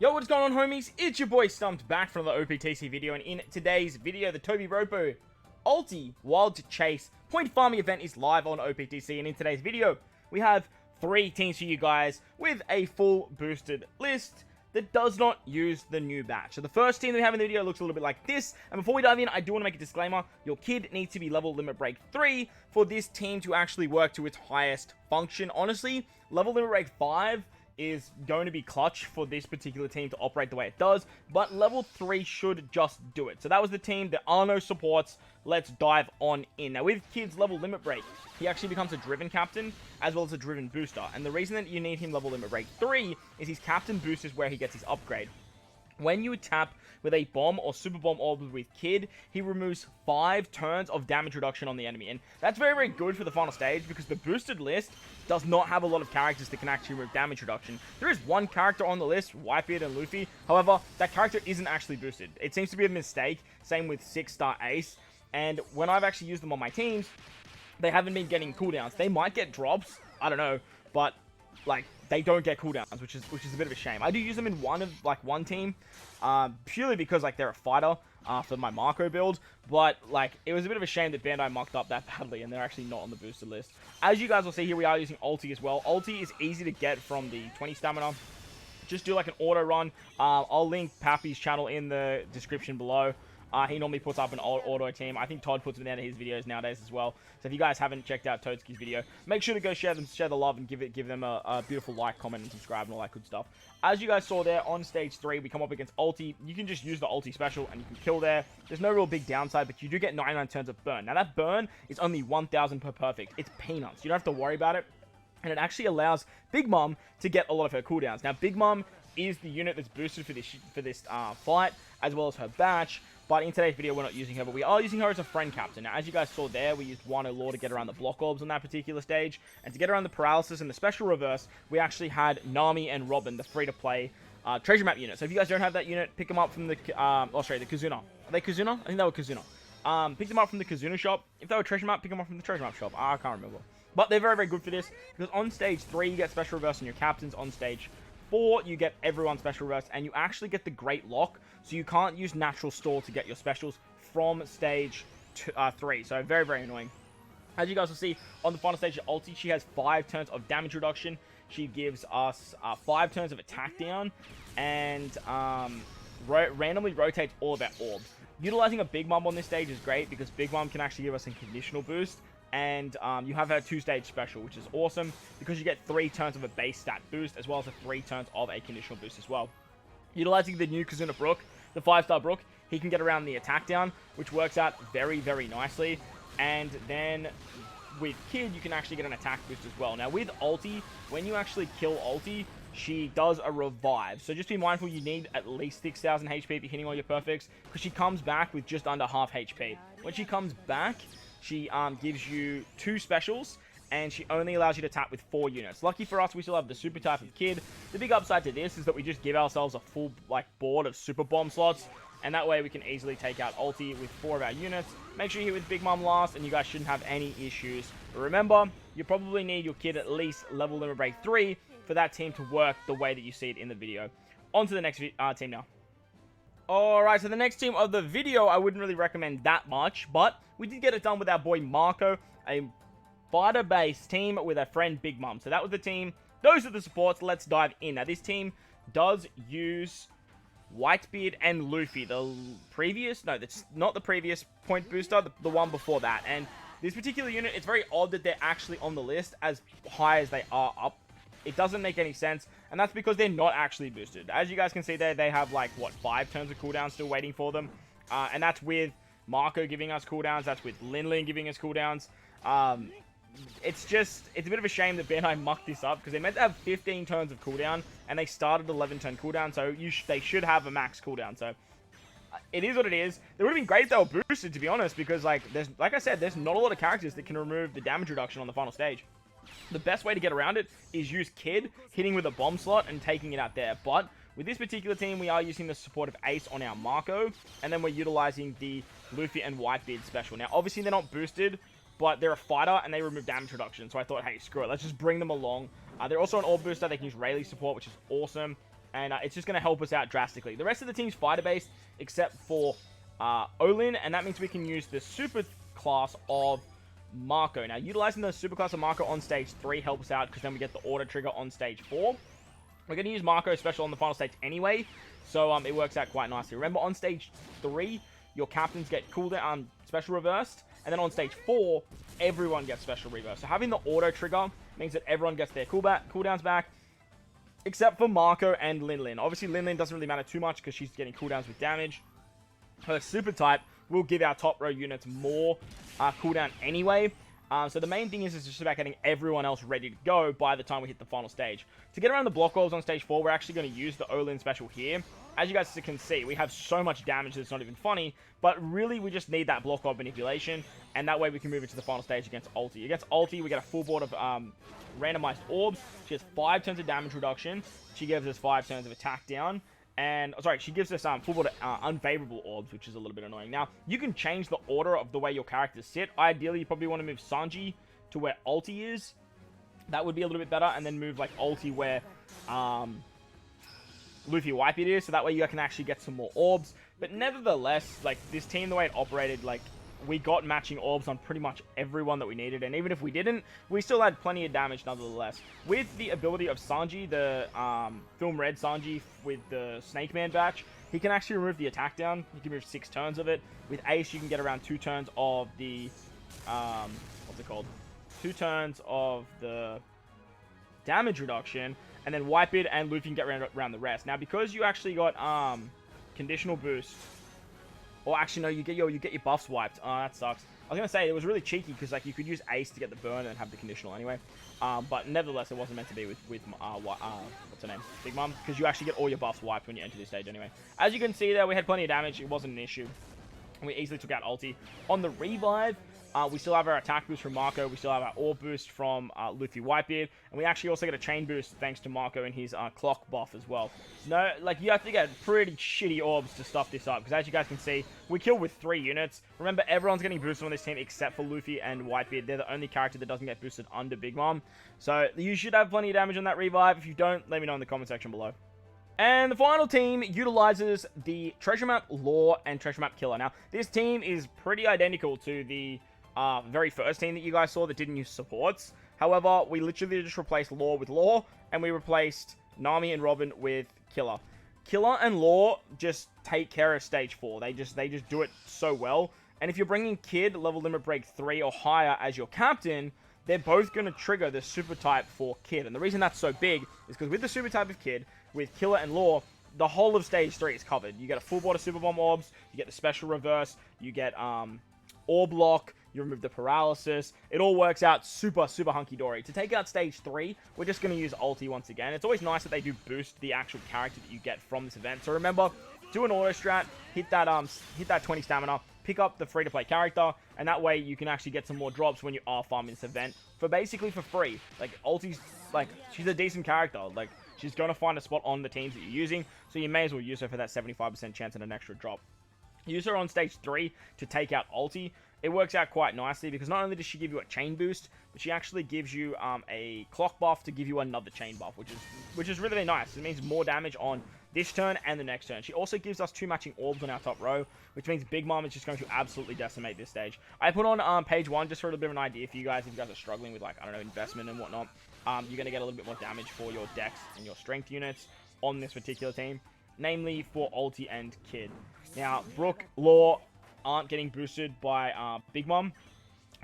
Yo, what's going on, homies? It's your boy StumpD back from the OPTC video, and in today's video, the TOBI ROPPO ULTI Wild Chase Point Farming event is live on OPTC, and in today's video, we have 3 teams for you guys with a full boosted list that does not use the new batch. So the first team that we have in the video looks a little bit like this, and before we dive in, I do want to make a disclaimer. Your kid needs to be level limit break 3 for this team to actually work to its highest function. Honestly, level limit break 5 is going to be clutch for this particular team to operate the way it does, but level 3 should just do it. So that was the team. There are no supports. Let's dive on in. Now, with Kid's level limit break, he actually becomes a driven captain as well as a driven booster, and the reason that you need him level limit break 3 is his captain boost is where he gets his upgrade. When you tap with a bomb or super bomb orb with Kid, he removes 5 turns of damage reduction on the enemy. And that's very, very good for the final stage because the boosted list does not have a lot of characters that can actually remove damage reduction. There is one character on the list, Whitebeard and Luffy. However, that character isn't actually boosted. It seems to be a mistake. Same with 6-star Ace. And when I've actually used them on my teams, they haven't been getting cooldowns. They might get drops, I don't know, but like they don't get cooldowns, which is a bit of a shame. I do use them in one team, purely because like they're a fighter for my Marco build, but like it was a bit of a shame that Bandai mucked up that badly and they're actually not on the boosted list. As you guys will see here, we are using ulti as well. Ulti is easy to get from the 20 stamina. Just do like an auto run. I'll link Papi's channel in the description below. He normally puts up an auto team. I think Todd puts it in his videos nowadays as well. So if you guys haven't checked out Toadski's video, make sure to go share the love and give them a beautiful like, comment, and subscribe and all that good stuff. As you guys saw there on stage 3, we come up against ulti. You can just use the ulti special and you can kill there. There's no real big downside, but you do get 99 turns of burn. Now that burn is only 1,000 per perfect. It's peanuts. You don't have to worry about it. And it actually allows Big Mom to get a lot of her cooldowns. Now Big Mom is the unit that's boosted for this fight, as well as her batch. But in today's video, we're not using her, but we are using her as a friend captain. Now, as you guys saw there, we used Wano Law to get around the block orbs on that particular stage. And to get around the paralysis and the special reverse, we actually had Nami and Robin, the free-to-play treasure map unit. So if you guys don't have that unit, pick them up from the, the Kazuna. Are they Kazuna? I think they were Kazuna. Pick them up from the Kazuna shop. If they were treasure map, pick them up from the treasure map shop. I can't remember. But they're very, very good for this, because on stage 3, you get special reverse on your captains. On stage 4, you get everyone special reverse, and you actually get the Great Lock, so you can't use natural stall to get your specials from stage 3. So very, very annoying. As you guys will see, on the final stage of ulti, she has 5 turns of damage reduction. She gives us 5 turns of attack down, and randomly rotates all of our orbs. Utilizing a Big Mom on this stage is great, because Big Mom can actually give us a conditional boost. And you have her 2-stage special, which is awesome because you get 3 turns of a base stat boost as well as 3 turns of a conditional boost as well. Utilizing the new Kazuna Brook, the 5-star Brook, he can get around the attack down, which works out very, very nicely. And then with Kid, you can actually get an attack boost as well. Now with ulti, when you actually kill ulti, she does a revive. So just be mindful, you need at least 6,000 HP if you're hitting all your perfects, because she comes back with just under half HP. When she comes back, she gives you 2 specials, and she only allows you to tap with 4 units. Lucky for us, we still have the super type of Kid. The big upside to this is that we just give ourselves a full board of super bomb slots, and that way we can easily take out ulti with 4 of our units. Make sure you hit with Big Mom last, and you guys shouldn't have any issues. But remember, you probably need your Kid at least level limit break 3 for that team to work the way that you see it in the video. On to the next team now. Alright, so the next team of the video, I wouldn't really recommend that much, but we did get it done with our boy Marco, a fighter-based team with our friend Big Mom. So that was the team. Those are the supports. Let's dive in. Now, this team does use Whitebeard and Luffy. The previous, no, that's not the previous point booster, the one before that. And this particular unit, it's very odd that they're actually on the list as high as they are up. It doesn't make any sense, and that's because they're not actually boosted. As you guys can see there, they have like, what, 5 turns of cooldown still waiting for them. And that's with Marco giving us cooldowns. That's with Lin giving us cooldowns. It's a bit of a shame that Bandai mucked this up, because they meant to have 15 turns of cooldown, and they started 11 turn cooldown, so they should have a max cooldown. So it is what it is. It would have been great if they were boosted, to be honest, because like I said, there's not a lot of characters that can remove the damage reduction on the final stage. The best way to get around it is use Kid, hitting with a bomb slot and taking it out there. But with this particular team, we are using the support of Ace on our Marco, and then we're utilizing the Luffy and Whitebeard special. Now, obviously, they're not boosted, but they're a fighter, and they remove damage reduction. So I thought, hey, screw it. Let's just bring them along. They're also an orb booster. They can use Rayleigh support, which is awesome. and it's just going to help us out drastically. The rest of the team's fighter-based, except for Olin, and that means we can use the super class of Marco. Now, utilizing the super class of Marco on stage 3 helps out, because then we get the auto trigger on stage 4. We're going to use Marco special on the final stage anyway, so it works out quite nicely. Remember, on stage 3, your captains get cooldown special reversed, and then on stage 4, everyone gets special reversed. So having the auto trigger means that everyone gets their cooldowns back, except for Marco and Lin. Obviously, Lin doesn't really matter too much because she's getting cooldowns with damage. Her super type will give our top row units more cooldown anyway. So the main thing is just about getting everyone else ready to go by the time we hit the final stage. To get around the block walls on stage 4, we're actually going to use the Olin special here. As you guys can see, we have so much damage that it's not even funny, but really we just need that block wall manipulation, and that way we can move into the final stage against Ulti. Against Ulti, we get a full board of randomized orbs. She has 5 turns of damage reduction. She gives us 5 turns of attack down. And, sorry, she gives us full board of unfavorable orbs, which is a little bit annoying. Now, you can change the order of the way your characters sit. Ideally, you probably want to move Sanji to where Ulti is. That would be a little bit better. And then move, like, Ulti where Luffy Whitebeard is. So that way you can actually get some more orbs. But nevertheless, like, this team, the way it operated, like, we got matching orbs on pretty much everyone that we needed, and even if we didn't, we still had plenty of damage nonetheless. With the ability of Sanji, the Film Red Sanji with the Snake Man batch, he can actually remove the attack down. He can remove 6 turns of it. With Ace, you can get around 2 turns of the, what's it called? 2 turns of the damage reduction, and then Whitebeard and Luffy can get around the rest. Now, because you actually got conditional boost, or actually, no, you get your buffs wiped. Oh, that sucks. I was going to say, it was really cheeky, because like you could use Ace to get the burn and have the conditional anyway. But nevertheless, it wasn't meant to be with what's her name? Big Mom, because you actually get all your buffs wiped when you enter this stage anyway. As you can see there, we had plenty of damage. It wasn't an issue. We easily took out Ulti. On the revive, we still have our attack boost from Marco. We still have our orb boost from Luffy Whitebeard. And we actually also get a chain boost thanks to Marco and his clock buff as well. No, like, you have to get pretty shitty orbs to stuff this up. Because as you guys can see, we kill with 3 units. Remember, everyone's getting boosted on this team except for Luffy and Whitebeard. They're the only character that doesn't get boosted under Big Mom. So you should have plenty of damage on that revive. If you don't, let me know in the comment section below. And the final team utilizes the Treasure Map Law and Treasure Map Killer. Now, this team is pretty identical to the very first team that you guys saw that didn't use supports. However, we literally just replaced Law with Law, and we replaced Nami and Robin with Killer. Killer and Law just take care of stage 4. They just do it so well. And if you're bringing Kid, level limit break 3 or higher as your captain, they're both going to trigger the super type for Kid. And the reason that's so big is because with the super type of Kid, with Killer and Law, the whole of stage 3 is covered. You get a full board of Super Bomb orbs, you get the special reverse, you get orb lock, you remove the paralysis. It all works out super, super hunky-dory. To take out stage 3, we're just going to use Ulti once again. It's always nice that they do boost the actual character that you get from this event. So remember, do an auto strat, hit that 20 stamina, pick up the free-to-play character, and that way you can actually get some more drops when you are farming this event for basically for free. Like, Ulti's, like, she's a decent character. Like, she's going to find a spot on the teams that you're using, so you may as well use her for that 75% chance at an extra drop. Use her on stage 3 to take out Ulti. It works out quite nicely because not only does she give you a chain boost, but she actually gives you a clock buff to give you another chain buff, which is really nice. It means more damage on this turn and the next turn. She also gives us 2 matching orbs on our top row, which means Big Mom is just going to absolutely decimate this stage. I put on page 1 just for a little bit of an idea for you guys. If you guys are struggling with, like, I don't know, investment and whatnot, you're going to get a little bit more damage for your dex and your strength units on this particular team, namely for Ulti and Kid. Now, Brook, Law aren't getting boosted by Big Mom,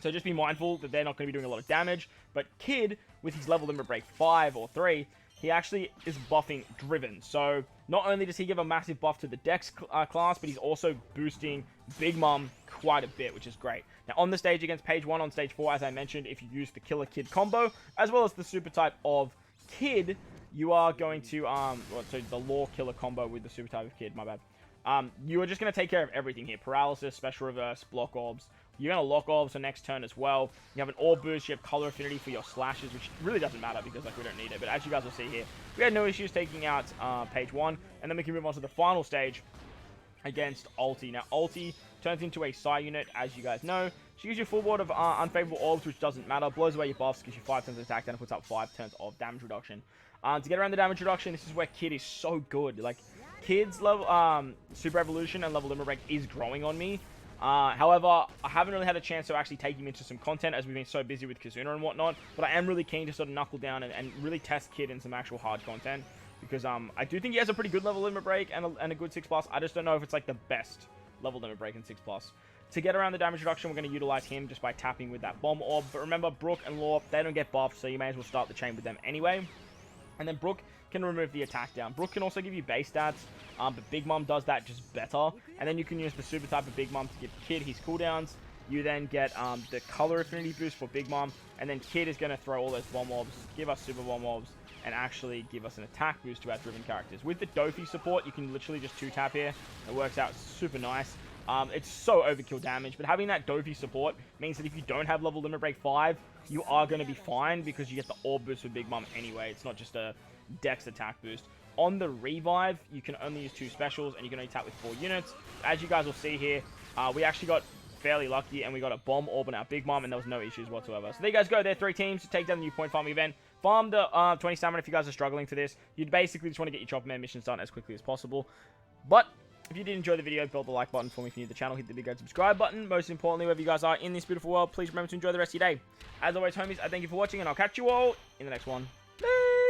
so just be mindful that they're not going to be doing a lot of damage. But Kid, with his level limit break 5 or 3, he actually is buffing Driven. So not only does he give a massive buff to the Dex class, but he's also boosting Big Mom quite a bit, which is great. Now on the stage against page 1 on stage 4, as I mentioned, if you use the Killer Kid combo, as well as the super type of Kid, you are going to, so the Law Killer combo with the super type of Kid, my bad. You are just going to take care of everything here. Paralysis, special reverse, block orbs. You're going to lock orbs for next turn as well. You have an orb boost. You have color affinity for your slashes, which really doesn't matter because, like, we don't need it. But as you guys will see here, we had no issues taking out page 1. And then we can move on to the final stage against Ulti. Now, Ulti turns into a Psy unit, as you guys know. She gives you a full board of unfavorable orbs, which doesn't matter. Blows away your buffs, gives you 5 turns of attack, then it puts up 5 turns of damage reduction. To get around the damage reduction, this is where Kid is so good. Like, Kid's level, Super Evolution and level limit break is growing on me. However, I haven't really had a chance to actually take him into some content as we've been so busy with Kazuna and whatnot. But I am really keen to sort of knuckle down and really test Kid in some actual hard content. Because I do think he has a pretty good level limit break and a good 6+. I just don't know if it's like the best level limit break in 6+. To get around the damage reduction, we're going to utilize him just by tapping with that Bomb Orb. But remember, Brook and Law, they don't get buffed, so you may as well start the chain with them anyway. And then Brook can remove the attack down. Brook can also give you base stats, but Big Mom does that just better. And then you can use the super type of Big Mom to give Kid his cooldowns. You then get the color affinity boost for Big Mom, and then Kid is going to throw all those Bomb Orbs, give us super Bomb Orbs, and actually give us an attack boost to our driven characters. With the Dofi support, you can literally just 2-tap here. It works out super nice. It's so overkill damage, but having that Dofi support means that if you don't have level limit break 5, you are going to be fine because you get the orb boost with Big Mom anyway. It's not just a dex attack boost. On the revive, you can only use 2 specials and you can only tap with 4 units. As you guys will see here, we actually got fairly lucky and we got a bomb orb on our Big Mom and there was no issues whatsoever. So there you guys go. There are 3 teams to take down the new point farming event. Farm the 20 stamina if you guys are struggling for this. You'd basically just want to get your Chopper Man missions done as quickly as possible. But if you did enjoy the video, build the like button for me if you're new to the channel. Hit the big red subscribe button. Most importantly, wherever you guys are in this beautiful world, please remember to enjoy the rest of your day. As always, homies, I thank you for watching and I'll catch you all in the next one. Bye!